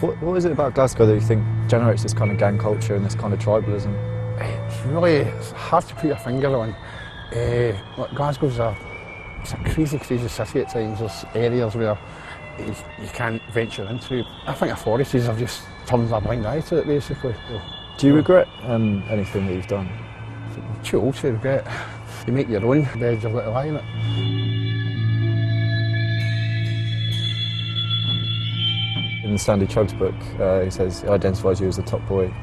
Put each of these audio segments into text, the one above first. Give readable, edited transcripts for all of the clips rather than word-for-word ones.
What is it about Glasgow that you think generates this kind of gang culture and this kind of tribalism? It's hard to put your finger on. Look, Glasgow's it's a crazy city at times. There's areas where you can't venture into. I think authorities have just turned a blind eye to it, basically. Do you regret anything that you've done? I'm too old to regret. You make your own bed, you've got to lie in it. In Sandy Chugg's book, he says he identifies you as the top boy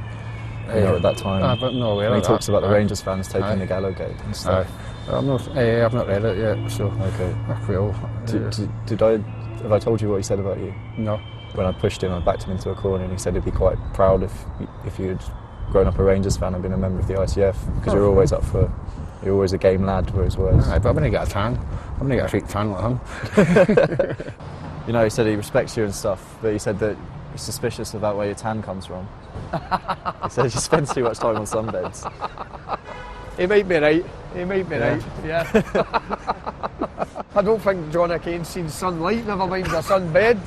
at that time. But no, and he talks about the Rangers fans taking the Gallow Gate and stuff. I've not read it yet, so okay. I will. Have I told you what he said about you? No. When I pushed him, I backed him into a corner, and he said he'd be quite proud if you had grown up a Rangers fan and been a member of the ICF, because you're always a game lad, were his words. But I'm going to get a tan. I'm going to get a fake tan like him. You know, he said he respects you and stuff, but he said that he's suspicious about where your tan comes from. He says you spend too much time on sunbeds. He might be right. Yeah. I don't think John O'Kane's seen sunlight, never mind a sunbed.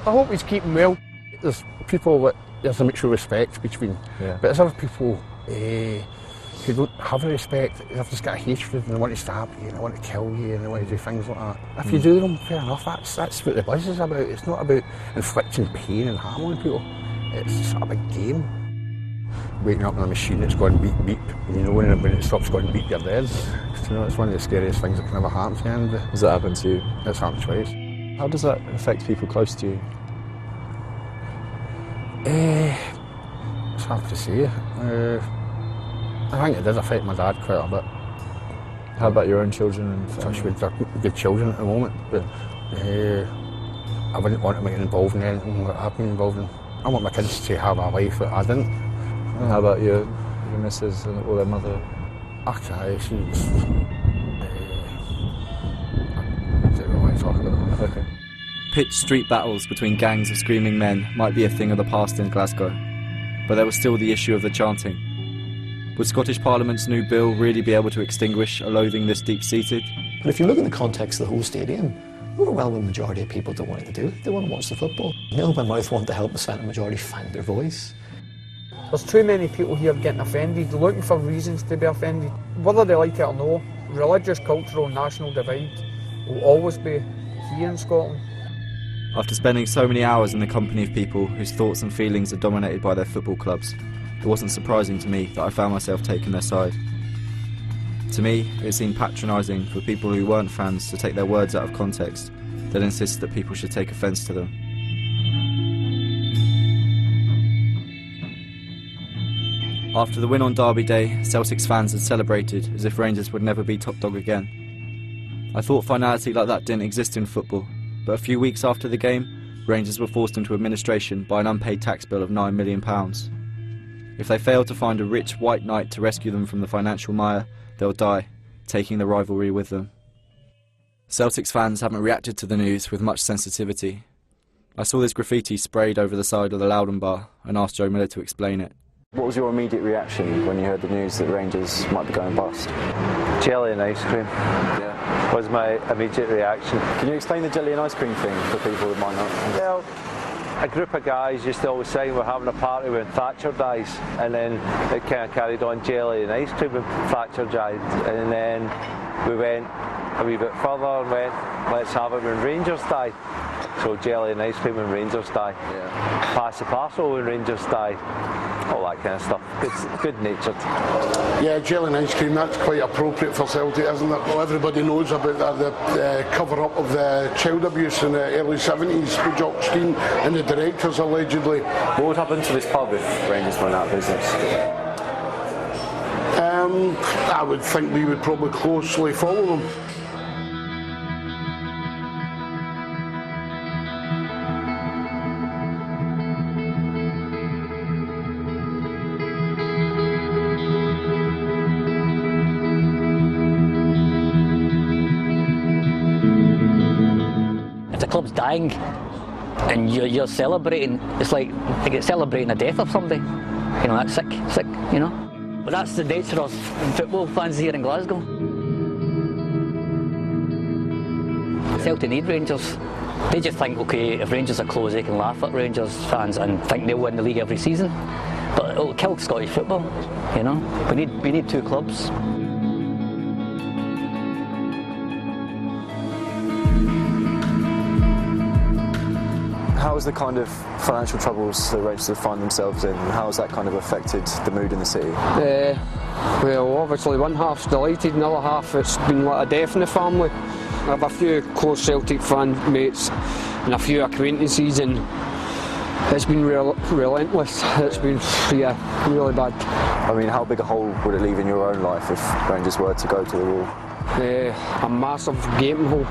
I hope he's keeping well. There's people that there's a mutual respect between, but there's other people who don't have a respect. They've just got a hatred and they want to stab you and they want to kill you and they want to do things like that. If you do them, fair enough, that's what the buzz is about. It's not about inflicting pain and harm on people. It's sort of a game. Waking up in a machine that's going beep beep, and you know when it stops going beep you're dead. You know, it's one of the scariest things that can ever happen to you. And has that happened to you? It's happened twice. How does that affect people close to you? It's hard to say. I think it did affect my dad quite a bit. How about your own children and family? Touch wood, they're good children at the moment, but I wouldn't want them to get involved in anything that I've been involved in. I want my kids to have a life that I didn't. And how about your missus or their mother? Okay, she's... I don't know what to talk about. Okay. Pitched street battles between gangs of screaming men might be a thing of the past in Glasgow, but there was still the issue of the chanting. Would Scottish Parliament's new bill really be able to extinguish a loathing this deep-seated? But if you look in the context of the whole stadium, the overwhelming majority of people don't want it to do it. They want to watch the football. They open my mouth want to help the silent majority find their voice. There's too many people here getting offended, looking for reasons to be offended. Whether they like it or no, religious, cultural, national divide will always be here in Scotland. After spending so many hours in the company of people whose thoughts and feelings are dominated by their football clubs, it wasn't surprising to me that I found myself taking their side. To me, it seemed patronising for people who weren't fans to take their words out of context, then insist that people should take offence to them. After the win on Derby Day, Celtic's fans had celebrated as if Rangers would never be top dog again. I thought finality like that didn't exist in football, but a few weeks after the game, Rangers were forced into administration by an unpaid tax bill of £9 million. If they fail to find a rich white knight to rescue them from the financial mire, they'll die, taking the rivalry with them. Celtic's fans haven't reacted to the news with much sensitivity. I saw this graffiti sprayed over the side of the Loudon bar and asked Joe Miller to explain it. What was your immediate reaction when you heard the news that Rangers might be going bust? Jelly and ice cream was my immediate reaction. Can you explain the jelly and ice cream thing for people that might not understand? Well, a group of guys used to always say we're having a party when Thatcher dies, and then it kind of carried on jelly and ice cream when Thatcher died, and then we went a wee bit further and went, let's have it when Rangers die. So jelly and ice cream when Rangers die. Pass the parcel when Rangers die. All that kind of stuff. Good-natured. Yeah, jelly and ice cream, that's quite appropriate for Celtic, isn't it? Well, everybody knows about the cover-up of the child abuse in the early 70s with Jock Stein and the directors, allegedly. What would happen to this pub if Rangers went out of business? I would think we would probably closely follow them. Club's dying and you're celebrating, it's like celebrating the death of somebody. You know, that's sick, you know. But that's the nature of football fans here in Glasgow. Celtic need Rangers. They just think, okay, if Rangers are close, they can laugh at Rangers fans and think they'll win the league every season. But it'll kill Scottish football, you know. We need two clubs. How has the kind of financial troubles the Rangers have found themselves in, how has that kind of affected the mood in the city? Well, obviously one half's delighted, another half it's been like a death in the family. I have a few close Celtic fan mates and a few acquaintances, and it's been relentless. It's been, yeah, really bad. I mean, how big a hole would it leave in your own life if Rangers were to go to the wall? A massive gaping hole.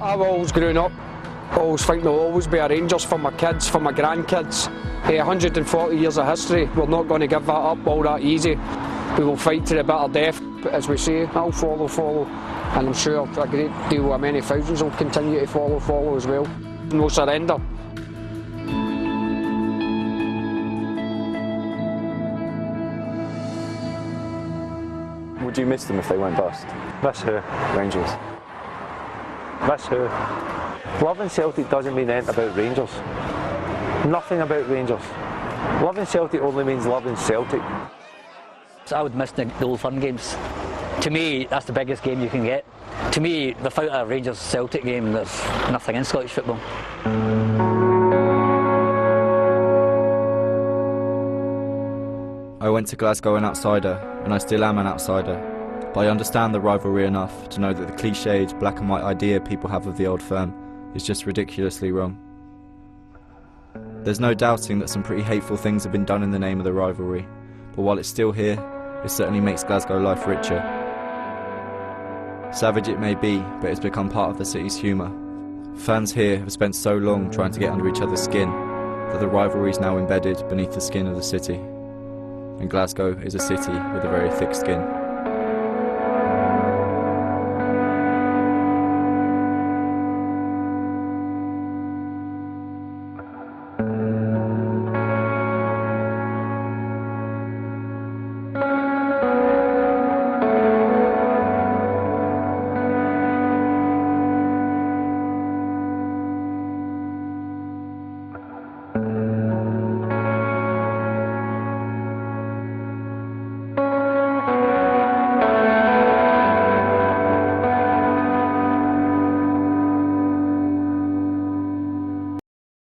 I've always grown up, always think there'll always be a Rangers for my kids, for my grandkids. 140 years of history, we're not going to give that up all that easy. We will fight to the bitter death, but as we say, I'll follow, and I'm sure a great deal of many thousands will continue to follow as well. No surrender. Would you miss them if they went bust? Miss who? Rangers. Miss who? Loving Celtic doesn't mean anything about Rangers. Nothing about Rangers. Loving Celtic only means loving Celtic. So I would miss the Old Firm games. To me, that's the biggest game you can get. To me, without a Rangers-Celtic game, there's nothing in Scottish football. I went to Glasgow an outsider, and I still am an outsider, but I understand the rivalry enough to know that the cliched black and white idea people have of the Old Firm is just ridiculously wrong. There's no doubting that some pretty hateful things have been done in the name of the rivalry, but while it's still here, it certainly makes Glasgow life richer. Savage it may be, but it's become part of the city's humour. Fans here have spent so long trying to get under each other's skin that the rivalry is now embedded beneath the skin of the city. And Glasgow is a city with a very thick skin.